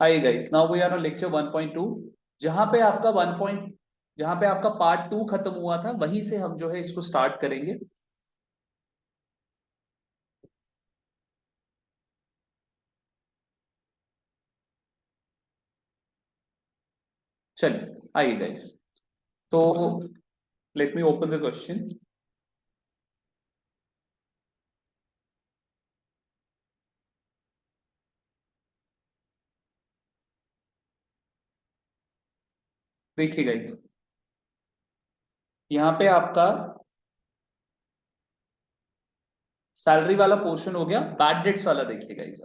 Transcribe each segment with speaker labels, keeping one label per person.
Speaker 1: Hi guys, now we are on lecture 1.2। जहां पे आपका 1. जहां पे आपका पार्ट 2 खत्म हुआ था, वहीं से हम जो है इसको स्टार्ट करेंगे। चलिए आइए गाइस, तो let me open the question. देखिए गाइस, यहाँ पे आपका सैलरी वाला पोर्शन हो गया। बैड डेट्स वाला देखिए guys,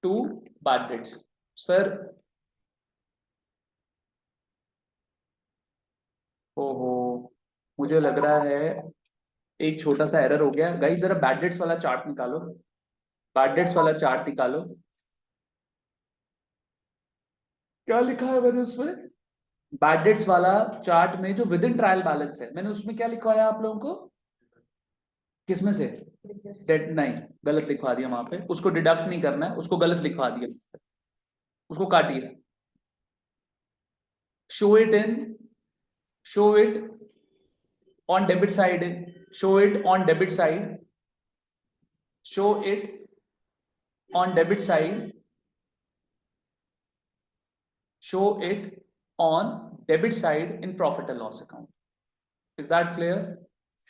Speaker 1: two bad debts. Sir ओहो, मुझे लग रहा है एक छोटा सा एरर हो गया गाइस। जरा बैड डेट्स वाला चार्ट निकालो, बैड डेट्स वाला चार्ट निकालो। क्या लिखा है मैंने उसमें? बैड डेट्स वाला चार्ट में जो विद इन ट्रायल बैलेंस है, मैंने उसमें क्या लिखवाया आप लोगों को? किसमें से? डेट नहीं, गलत लिखवा दिया वहां पे। उसको डिडक्ट नहीं करना है, उसको गलत लिखवा दिया, उसको काटिए। Show it in, show it on debit side, show it on debit side, show it on debit side, show it on debit side in profit and loss account. Is that clear?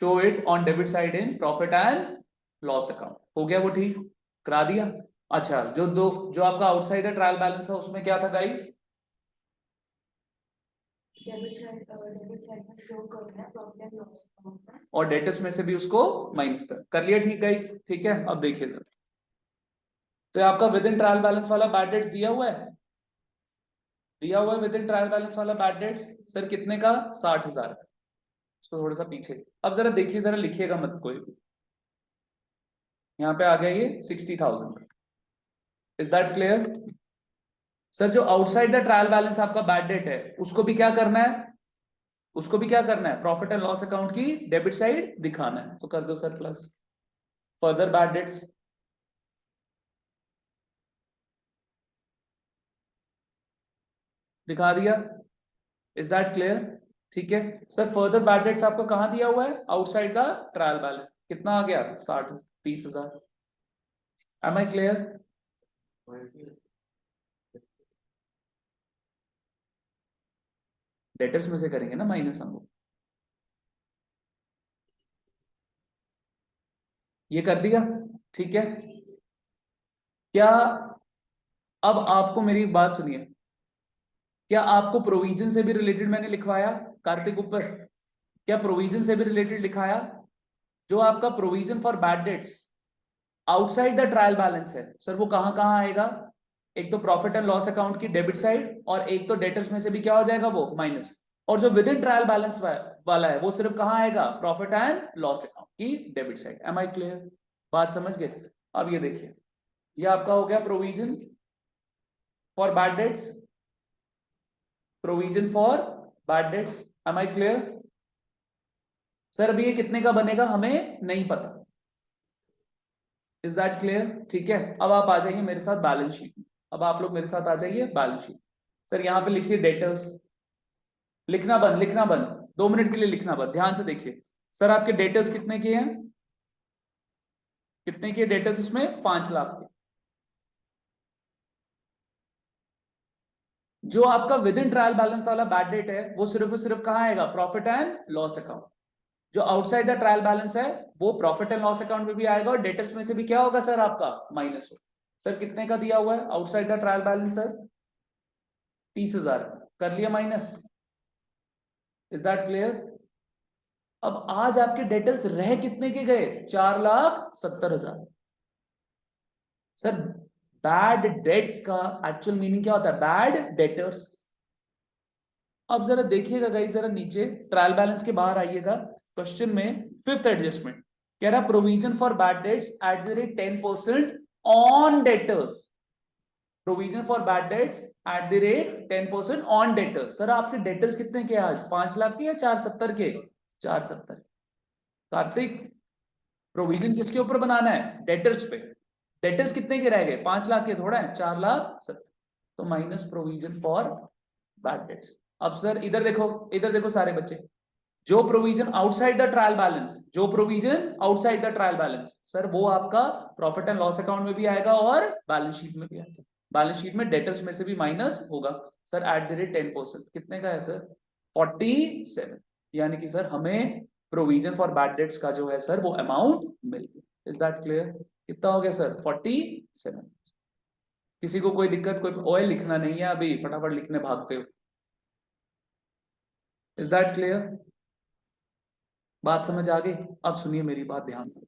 Speaker 1: Show it on debit side in profit and loss account. हो गया वो ठीक? करा दिया। अच्छा, जो आपका outsider trial balance है उसमें क्या था गाइस? और डेटर्स में से भी उसको माइनस कर लिया। ठीक गाइस, ठीक है। अब देखिए सर, तो आपका विद इन ट्रायल बैलेंस वाला बैड डेट्स दिया हुआ है, दिया हुआ है विद इन ट्रायल बैलेंस वाला बैड डेट्स। सर कितने का? 60,000 का। इसको थोड़ा सा पीछे, अब जरा देखिए, जरा लिखिएगा मत कोई भी। यहाँ पे आ गया ये 60,000। Is that clear? सर जो आउटसाइड द ट्रायल बैलेंस आपका बैड डेट है, उसको भी क्या करना है? उसको भी क्या करना है? प्रॉफिट एंड लॉस अकाउंट की डेबिट साइड दिखाना है। तो कर दो sir plus. Further bad debts दिखा दिया। Is that clear? ठीक है। सर फर्दर बैड डेट्स आपको कहां दिया हुआ है? Outside the trial balance. कितना आ गया? 30,000। M I clear? डेटर्स में से करेंगे ना माइनस हम लोग। ये कर दिया, ठीक है। क्या अब आपको मेरी एक बात सुनिए, क्या आपको प्रोविजन से भी रिलेटेड मैंने लिखवाया कार्तिक ऊपर? क्या प्रोविजन से भी रिलेटेड लिखाया? जो आपका provision for bad dates outside the trial balance है सर, वो कहां कहां आएगा? एक तो प्रॉफिट एंड लॉस अकाउंट की डेबिट साइड, और एक तो डेटर्स में से भी क्या हो जाएगा? वो माइनस। और जो विद इन ट्रायल बैलेंस वाला है, वो सिर्फ कहां आएगा? प्रॉफिट एंड लॉस अकाउंट की debit side. Am I clear? बात समझ गए? अब ये देखिए, ये आपका हो गया provision for bad debts, provision for bad debts. Am I clear? Sir अभी ये कितने का बनेगा हमें नहीं पता। Is that clear? ठीक है। अब आप आ जाइए मेरे साथ बैलेंस शीट में। अब आप लोग मेरे साथ आ जाइए बैलेंस शीट। सर यहाँ पे लिखिए डेटर्स। लिखना बंद, लिखना बंद। 2 मिनट के लिए लिखना बंद, ध्यान से देखिए। सर आपके डेटर्स कितने के हैं? कितने के डेटर्स इसमें? 5 लाख के। जो आपका विद इन ट्रायल बैलेंस वाला बैड डेट है, वो सिर्फ और सिर्फ कहां आएगा? Profit and loss account. जो आउटसाइड द ट्रायल बैलेंस है, वो प्रॉफिट एंड लॉस अकाउंट में भी आएगा, और डेटर्स में से भी क्या होगा सर? आपका माइनस हो। सर कितने का दिया हुआ है outside the trial balance sir? 30,000 का। कर लिया माइनस। Is that clear? अब आज आपके डेटर्स रह कितने के गए? 4,70,000। सर बैड डेट्स का एक्चुअल मीनिंग क्या होता है? Bad debtors. अब जरा देखिएगा गाइस, जरा नीचे ट्रायल बैलेंस के बाहर आइएगा। क्वेश्चन में फिफ्थ एडजस्टमेंट कह रहा provision for bad dates at the rate 10% on debtors. Provision for bad dates at the rate 10% on debtors. Sir आपके डेटर्स कितने के आज? 5 लाख के या 470 के? 470। कार्तिक, प्रोविजन किसके ऊपर बनाना है? डेटर्स पे। डेटर्स कितने के रह गए? 5 लाख के थोड़ा है, 4,70,000। तो minus provision for bad debts. अब सर इधर देखो सारे बच्चे, जो provision outside the trial balance, जो provision outside the trial balance, sir वो आपका प्रॉफिट एंड लॉस अकाउंट में भी आएगा और बैलेंस शीट में भी आएगा। बैलेंस शीट में डेटर्स में से भी माइनस होगा। सर एट द रेट 10%, कितने का है सर? 47। यानी कि सर हमें प्रोविजन फॉर बैड डेट्स का जो है सर वो अमाउंट मिल गया। Is that clear? कितना हो गया सर? 47। किसी को कोई दिक्कत? कोई ओए लिखना नहीं है अभी, फटाफट लिखने भागते हो। Is that clear? बात समझ आ गई? अब सुनिए मेरी बात ध्यान से।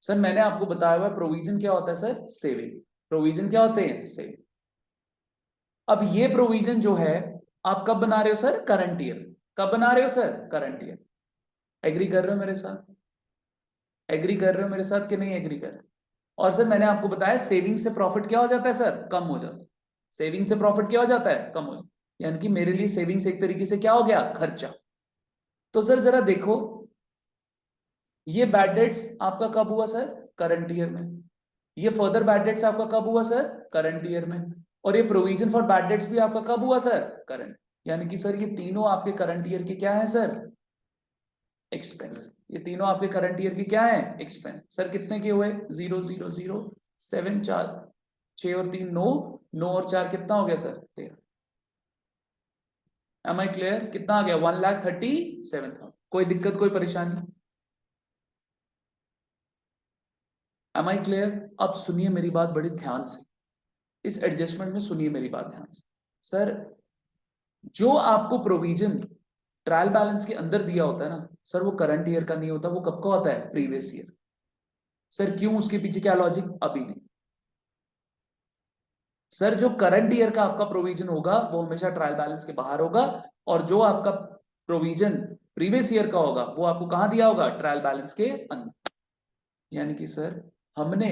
Speaker 1: सर मैंने आपको बताया हुआ प्रोविजन क्या होता है सर? सेविंग। प्रोविजन क्या होते हैं? सेविंग। अब ये प्रोविजन जो है आप कब बना रहे हो सर? Current year. कब बना रहे हो सर? Current year. एग्री कर रहे हो मेरे साथ? एग्री कर रहे हो मेरे साथ कि नहीं एग्री कर रहे हो? और सर मैंने आपको बताया सेविंग से प्रॉफिट क्या हो जाता है सर? कम हो जाता है। सेविंग से प्रॉफिट क्या हो जाता है? कम हो जाता है। यानी कि मेरे लिए सेविंग्स एक तरीके से क्या हो गया? खर्चा। तो सर जरा देखो, ये बैड डेट्स आपका कब हुआ सर? करंट ईयर में। ये फर्दर बैड डेट्स आपका कब हुआ सर? करंट ईयर में। और ये प्रोविजन फॉर बैड डेट्स भी आपका कब हुआ सर? करंट। यानी कि सर ये तीनों आपके करंट ईयर के क्या है सर? एक्सपेंस। ये तीनों आपके करंट ईयर की क्या है? एक्सपेंस। सर कितने के हुए? 0 0 0 7 4 6 और 3 9, 9 और 4 कितना हो गया सर? 13। M I clear? कितना आ गया? 1,37,000। कोई दिक्कत कोई परेशानी? Am I clear? अब सुनिए मेरी बात बड़ी ध्यान से, इस एडजस्टमेंट में सुनिए मेरी बात ध्यान से। सर जो आपको प्रोविजन ट्रायल बैलेंस के अंदर दिया होता है ना सर, वो करंट ईयर का नहीं होता, वो कब का होता है? Previous year. सर क्यों? उसके पीछे क्या लॉजिक? अभी नहीं। सर जो करंट ईयर का आपका प्रोविजन होगा वो हमेशा ट्रायल बैलेंस के बाहर होगा, और जो आपका प्रोविजन प्रीवियस ईयर का होगा वो आपको कहां दिया होगा? ट्रायल बैलेंस के अंदर। यानी कि सर हमने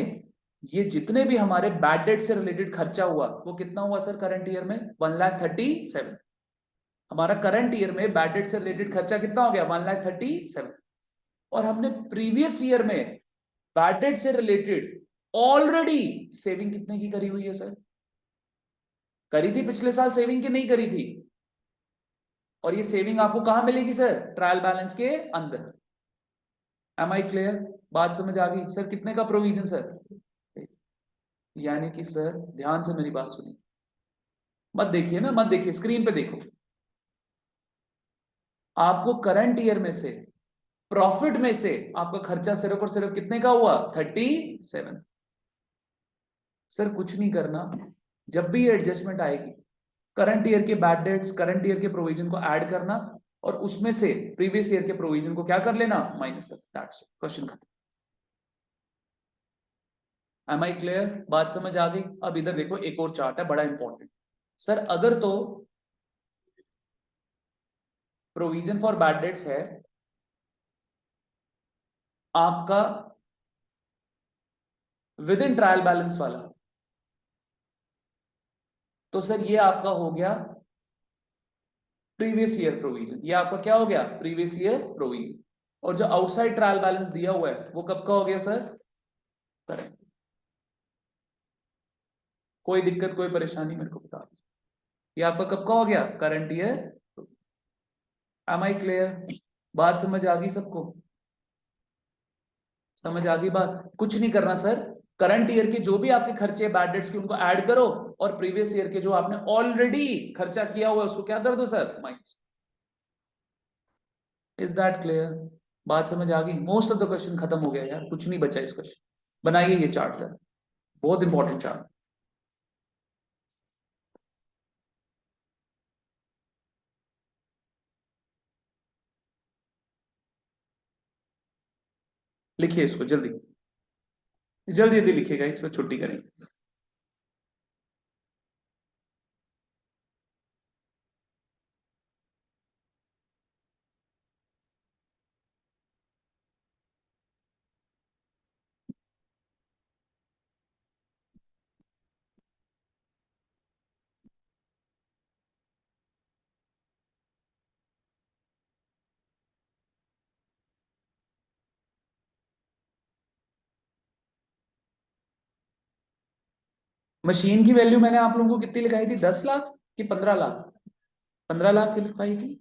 Speaker 1: ये जितने भी हमारे बैड डेट से रिलेटेड खर्चा हुआ वो कितना हुआ सर करंट ईयर में? 1,37,000। हमारा करंट ईयर में बैड डेट से रिलेटेड खर्चा कितना हो गया? 1,37,000। और हमने प्रीवियस ईयर में बैड डेट से रिलेटेड ऑलरेडी सेविंग कितने की करी हुई है सर? करी थी पिछले साल सेविंग की नहीं करी थी? और ये सेविंग आपको कहां मिलेगी सर? ट्रायल बैलेंस के अंदर। Am I clear? बात समझ आ गई? सर कितने का प्रोविजन सर? यानी कि सर ध्यान से मेरी बात सुनिए, मत देखिए ना, मत देखिए, स्क्रीन पे देखो। आपको करंट ईयर में से प्रॉफिट में से आपका खर्चा सिर्फ और सिर्फ कितने का हुआ? 37। सर कुछ नहीं करना, जब भी ये एडजस्टमेंट आएगी करंट ईयर के बैड डेट्स, करंट ईयर के प्रोविजन को ऐड करना और उसमें से प्रीवियस ईयर के प्रोविजन को क्या कर लेना? माइनस कर। दैट्स क्वेश्चन खत्म। Am I clear? बात समझ आ गई? अब इधर देखो एक और चार्ट है बड़ा इंपॉर्टेंट। सर अगर तो प्रोविजन फॉर बैड डेट्स है आपका विद इन ट्रायल बैलेंस वाला, तो सर ये आपका हो गया प्रीवियस ईयर प्रोविजन। ये आपका क्या हो गया? Previous year provision. और जो आउटसाइड ट्रायल बैलेंस दिया हुआ है वो कब का हो गया सर? करेक्ट। कोई दिक्कत कोई परेशानी मेरे को बता दीजिए। ये आपका कब का हो गया? Current year. Am I clear? बात समझ आ गई सबको? समझ आ गई बात? कुछ नहीं करना सर, करंट ईयर के जो भी आपके खर्चे बैड डेट्स के उनको ऐड करो, और प्रीवियस ईयर के जो आपने ऑलरेडी खर्चा किया हुआ है उसको क्या कर दो sir? Minus. Is that clear? बात समझ आ गई? मोस्ट ऑफ द क्वेश्चन खत्म हो गया यार, कुछ नहीं बचा इस क्वेश्चन। बनाइए ये चार्ट सर, बहुत इंपॉर्टेंट चार्ट। लिखिए इसको जल्दी, जल्दी जल्दी लिखिएगा, इस पर छुट्टी करेंगे। मशीन की वैल्यू मैंने आप लोगों को कितनी लिखाई थी, 10 लाख कि 15 लाख? 15 लाख की लिखाई थी।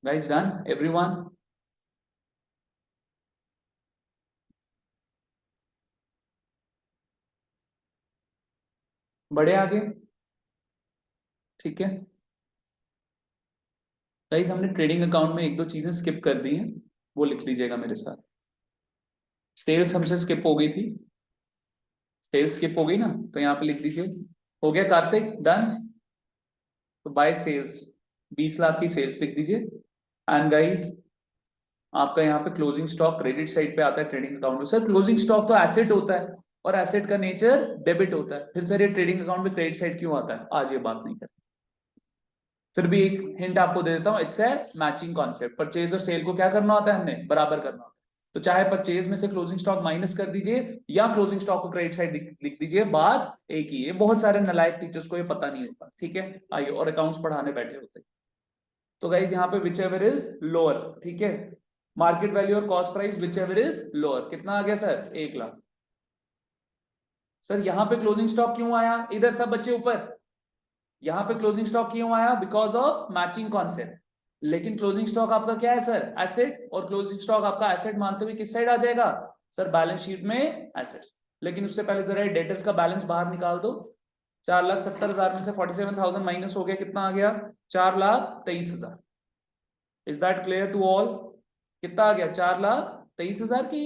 Speaker 1: Guys done everyone? बढ़े आगे? ठीक है गाइस, हमने ट्रेडिंग अकाउंट में एक दो चीजें स्किप कर दी हैं, वो लिख लीजिएगा मेरे साथ। सेल्स हमसे स्किप हो गई थी, सेल्स स्किप हो गई ना, तो यहाँ पे लिख दीजिए। हो गया कार्तिक, डन। तो बाय सेल्स 20 लाख की सेल्स लिख दीजिए। एंड गाइस, आपका यहाँ पे क्लोजिंग स्टॉक क्रेडिट साइड पे आता है ट्रेडिंग अकाउंट में। सर क्लोजिंग स्टॉक तो एसेट होता है, और एसेट का नेचर डेबिट होता है, फिर सर ये ट्रेडिंग अकाउंट में क्रेडिट साइड क्यों आता है, आज ये बात नहीं करते। फिर भी एक हिंट आपको दे देता हूं, it's a matching concept. Purchase और सेल को क्या करना होता है, हमने बराबर करना होता है। तो चाहे परचेज में से क्लोजिंग स्टॉक माइनस कर दीजिए, या क्लोजिंग स्टॉक को क्रेडिट साइड लिख दीजिए, बात एक ही है। बहुत सारे नालायक टीचर्स को ये पता नहीं होता, ठीक है। आइए, और अकाउंट्स पढ़ाने बैठे होते हैं। तो गाइज यहाँ पे विच एवर इज लोअर, ठीक है, मार्केट वैल्यू और cost price which ever is lower, कितना आ गया सर, 1 लाख। सर यहाँ पे क्लोजिंग स्टॉक क्यों आया, इधर सब बच्चे ऊपर, यहाँ पे क्लोजिंग स्टॉक क्यों आया, बिकॉज ऑफ मैचिंग कॉन्सेप्ट। लेकिन क्लोजिंग स्टॉक आपका क्या है सर, एसेट, और क्लोजिंग स्टॉक आपका एसेट मानते हुए किस साइड आ जाएगा सर, बैलेंस शीट में एसेट्स। लेकिन उससे पहले जरा डेटर्स का बैलेंस बाहर निकाल दो। 4,70,000 में से 47,000 माइनस हो गया, कितना आ गया, 4,23,000। Is that clear to all? कितना आ गया, 4,23,000 की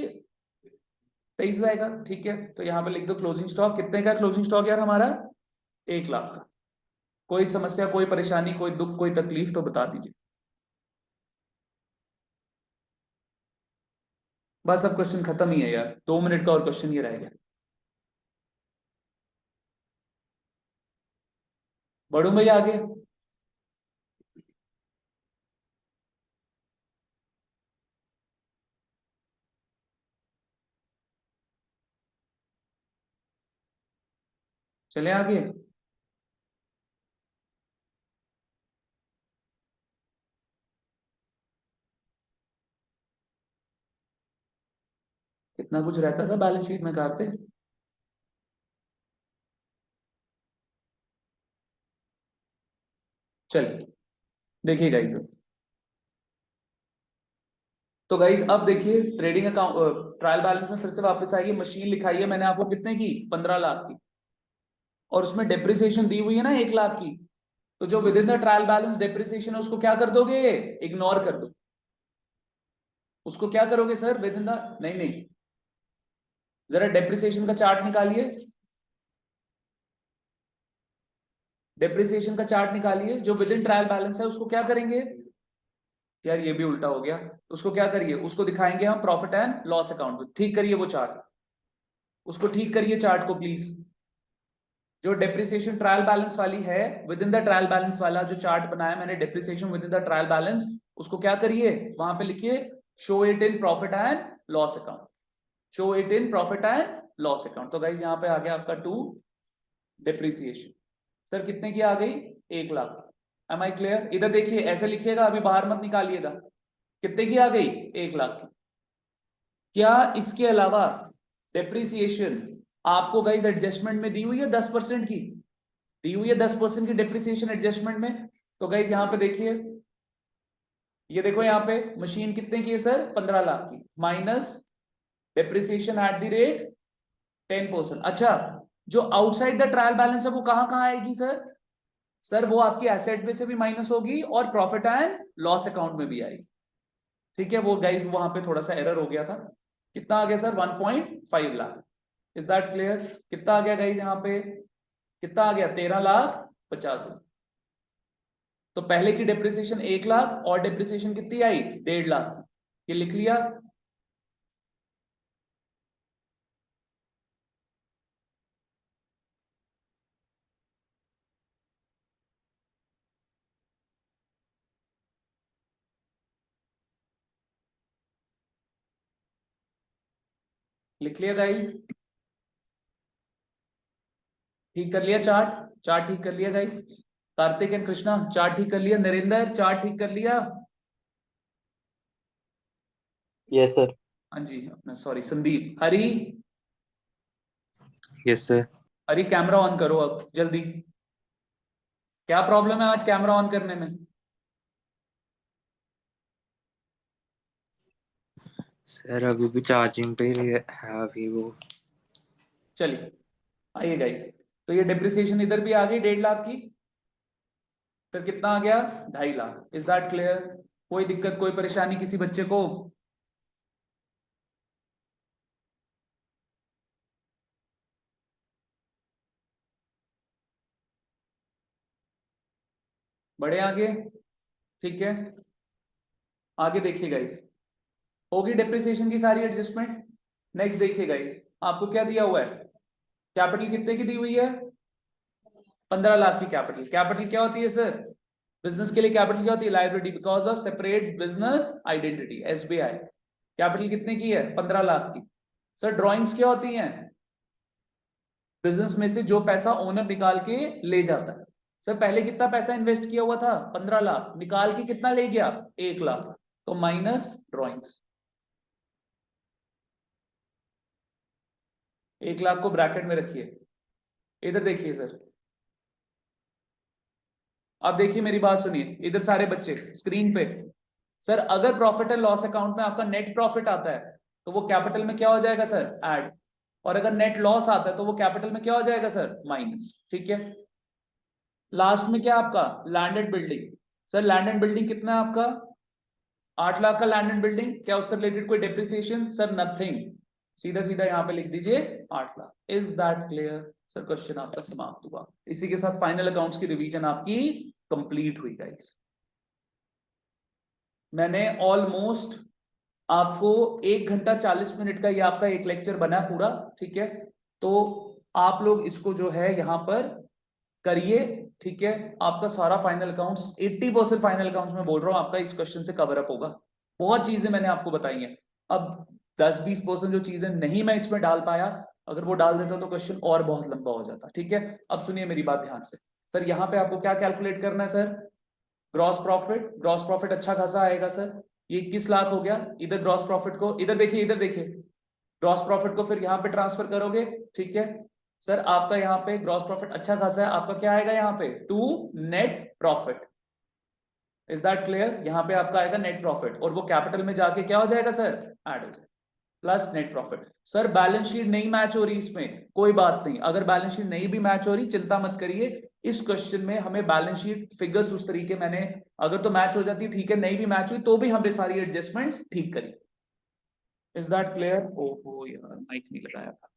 Speaker 1: 23 आएगा, ठीक है। तो यहाँ पे लिख दो क्लोजिंग स्टॉक, कितने का क्लोजिंग स्टॉक यार हमारा, 1 लाख का। कोई समस्या, कोई परेशानी, कोई दुख, कोई तकलीफ तो बता दीजिए। बस अब क्वेश्चन खत्म ही है यार, 2 मिनट का और क्वेश्चन ये रह गया। बढ़ू भैया आगे? चले आगे? कितना कुछ रहता था बैलेंस शीट में करते। चलिए देखिए गाइस, तो गाइस अब देखिए ट्रेडिंग अकाउंट ट्रायल बैलेंस में फिर से वापस आइए। मशीन लिखाई है मैंने आपको कितने की, 15 लाख की, और उसमें डेप्रिसिएशन दी हुई है ना 1 लाख की। तो जो with in the trial balance depreciation है उसको क्या कर दोगे, इग्नोर कर दो। उसको क्या करोगे सर, विद इन द, नहीं नहीं, जरा डेप्रिसिएशन का चार्ट निकालिए, डेप्रिसिएशन का चार्ट निकालिए। जो विद इन ट्रायल बैलेंस है उसको क्या करेंगे, यार ये भी उल्टा हो गया। उसको क्या करिए, उसको दिखाएंगे हम प्रॉफिट एंड लॉस अकाउंट में। ठीक करिए वो चार्ट, उसको ठीक करिए चार्ट को प्लीज। जो डेप्रिसिएशन ट्रायल बैलेंस वाली है, with in the trial balance वाला जो चार्ट बनाया मैंने, depreciation with in the trial balance, उसको क्या करिए, वहां पे लिखिए show it in profit and loss account, show it in profit and loss account. तो गाइज यहाँ पे आ गया आपका 2 डेप्रिसिएशन। सर कितने की आ गई, 1 लाख। M I clear? इधर देखिए ऐसे लिखिएगा, अभी बाहर मत निकालिएगा। कितने की आ गई, 1 लाख की। क्या इसके अलावा डेप्रिसिएशन आपको गाइज एडजस्टमेंट में दी हुई है 10% की, दी हुई है 10% की डेप्रिसिएशन एडजस्टमेंट में? तो गाइज यहाँ पे देखिए, ये देखो यहाँ पे मशीन कितने की है सर, 15 लाख की, minus depreciation at the rate 10%। अच्छा, जो आउटसाइड द ट्रायल बैलेंस है वो कहाँ कहाँ आएगी सर, सर वो आपकी एसेट में से भी माइनस होगी और प्रॉफिट एंड लॉस अकाउंट में भी आएगी। ठीक है, वो गाइज वहां पे थोड़ा सा एरर हो गया था। कितना आ गया sir, 1.5 lakh. Is that clear? कितना आ गया गाइज यहाँ पे, कितना आ गया, 13,50,000। तो पहले की डेप्रिसिएशन 1 लाख, और डेप्रिसिएशन कितनी आई, 1.5 लाख। ये लिख लिया। लिख लिया गाइस? ठीक कर लिया चार्ट? चार्ट ठीक कर लिया guys? Kartik and Krishna chart ठीक कर लिया? नरेंद्र चार्ट ठीक कर लिया?
Speaker 2: Yes sir.
Speaker 1: हाँ जी अपना sorry Sandeep. Hari?
Speaker 3: Yes sir.
Speaker 1: Hari camera on करो अब जल्दी। क्या प्रॉब्लम है आज कैमरा ऑन करने में?
Speaker 3: सर अभी भी चार्जिंग पे ही है अभी वो।
Speaker 1: चलिए आइए गाइस, तो ये डिप्रिसिएशन इधर भी आ गई 1.5 लाख की। फिर कितना आ गया? 2.5 लाख। Is that clear? कोई दिक्कत कोई परेशानी किसी बच्चे को? बढ़े आगे? ठीक है आगे देखिए गाइस, होगी डिप्रिसिएशन की सारी एडजस्टमेंट। नेक्स्ट देखिए गाइस, आपको क्या दिया हुआ है? कैपिटल कितने की दी हुई है? 15 लाख की कैपिटल। कैपिटल क्या होती है सर? बिजनेस के लिए कैपिटल क्या होती है? Liability because of separate business identity, SBI. Capital कितने की है? 15 लाख की। सर ड्रॉइंग्स क्या होती हैं? बिजनेस में से जो पैसा ओनर निकाल के ले जाता है। सर पहले कितना पैसा इन्वेस्ट किया हुआ था? 15 लाख। निकाल के कितना ले गया? 1 लाख। तो माइनस ड्रॉइंग्स। 1 लाख को ब्रैकेट में रखिए। इधर देखिए सर, अब देखिए मेरी बात सुनिए, इधर सारे बच्चे स्क्रीन पे। सर अगर प्रॉफिट एंड लॉस अकाउंट में आपका नेट प्रॉफिट आता है तो वो कैपिटल में क्या हो जाएगा सर? ऐड। और अगर नेट लॉस आता है तो वो कैपिटल में क्या हो जाएगा सर? माइनस। ठीक है। लास्ट में क्या आपका? Land and building. Sir land and building कितना है आपका? 8 लाख का लैंड एंड बिल्डिंग। क्या उससे रिलेटेड कोई डेप्रिसिएशन? Sir nothing. सीधा सीधा यहां पे लिख दीजिए 8 lakh. Is that clear? Sir question आपका समाप्त हुआ। इसी के साथ फाइनल अकाउंट्स की रिवीजन आपकी कंप्लीट हुई गाइस। मैंने ऑलमोस्ट आपको 1 घंटा 40 मिनट का ये आपका एक लेक्चर बना पूरा। ठीक है, तो आप लोग इसको जो है यहां पर करिए। ठीक है, आपका सारा फाइनल अकाउंट्स 80% फाइनल अकाउंट्स में बोल रहा हूं आपका इस क्वेश्चन से कवर अप होगा। बहुत चीजें मैंने आपको बताई हैं। अब 10-20% जो चीजें नहीं मैं इसमें डाल पाया, अगर वो डाल देता तो क्वेश्चन और बहुत लंबा हो जाता। ठीक है, अब सुनिए मेरी बात ध्यान से। सर यहाँ पे आपको क्या कैलकुलेट करना है sir? Gross profit. Gross profit अच्छा खासा आएगा सर। ये 21 लाख हो गया। इधर ग्रॉस प्रॉफिट को इधर देखिए, इधर देखिए, ग्रॉस प्रॉफिट को फिर यहाँ पे ट्रांसफर करोगे। ठीक है सर, आपका यहाँ पे ग्रॉस प्रॉफिट अच्छा खासा है, आपका क्या आएगा यहाँ पे? To net profit. Is that clear? यहाँ पे आपका आएगा नेट प्रॉफिट और वो कैपिटल में जाके क्या हो जाएगा सर? ऐड हो जाएगा। Plus net profit. Sir balance sheet नहीं मैच हो रही इसमें, कोई बात नहीं। अगर बैलेंस शीट नहीं भी मैच हो रही चिंता मत करिए। इस क्वेश्चन में हमें बैलेंस शीट फिगर्स उस तरीके मैंने, अगर तो मैच हो जाती ठीक है, नहीं भी मैच हुई तो भी हमने सारी एडजस्टमेंट्स ठीक करी। Is that clear? ओहो यार माइक नहीं लगाया था।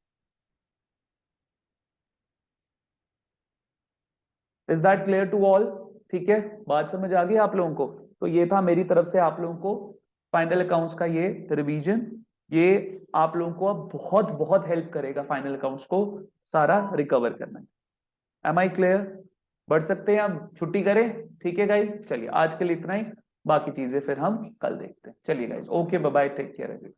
Speaker 1: Is that clear to all? ठीक है, बात समझ आ गई आप लोगों को? तो ये था मेरी तरफ से आप लोगों को फाइनल अकाउंट्स का ये रिवीजन। ये आप लोगों को अब बहुत बहुत हेल्प करेगा फाइनल अकाउंट्स को सारा रिकवर करना है। Am I clear? बढ़ सकते हैं हम, छुट्टी करें? ठीक है गाइस, चलिए आज के लिए इतना ही, बाकी चीजें फिर हम कल देखते हैं। चलिए guys, okay bye bye, take care.